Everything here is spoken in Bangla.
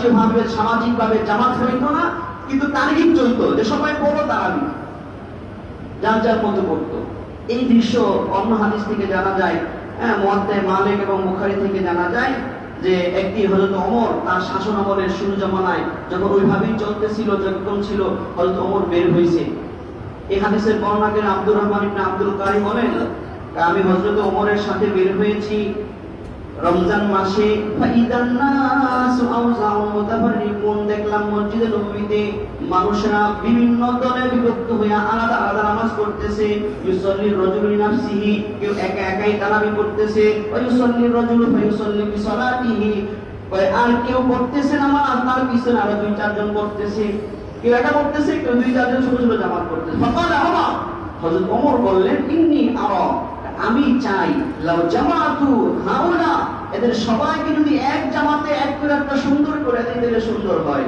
রাষ্ট্রীয়ভাবে সামাজিকভাবে জামাত হইতো না, কিন্তু তারহিব চলতো যে সবাই বড় তারাবি যার যার মতো করতো। এই দৃশ্য অন্য হাদিস থেকে জানা যায়, মুয়াত্তা মালিক এবং বুখারী থেকে জানা যায় যে একদিন হযরত ওমর তার শাসন আমলের শুরু জামানায় যখন ওইভাবেই চলতেছিল, যখন ছিল, হযরত ওমর বের হয়েছে। এই হাদিসের বর্ণনাকারী আব্দুর রহমান ইবনে আব্দুল কারি বলেন, আমি হযরত ওমরের সাথে বের হয়েছি রমজান মাসে, ফাইদান নাসু আউযাউ মুতাফাররিকুন, দেখলাম মসজিদে নববীতে মানুষরা বিভিন্ন দলে বিভক্ত হয়ে আলাদা আলাদা নামাজ পড়তেছে। ইউসাল্লি রাজুলু লিনাফসিহি, কেউ একা একাই তারাবি পড়তেছে, ওয়া ইউসাল্লি রাজুলু ফায়ুসাল্লি বিসালাতিহি, আর কেউ পড়তেছে নামাজ তার পিছনে আরো দুই চারজন পড়তেছে, কেউ একা পড়তেছে, কেউ দুই চারজন ছোট ছোট জামাত পড়তেছে। ফাকালা ওমর, হযরত ওমর বললেন, ইন্নী আরা, আমি চাই, লাউ জামাতু হাউলা, এদের সবাইকে যদি এক জামাতে এক করে একটা সুন্দর করে দিলে সুন্দর হয়।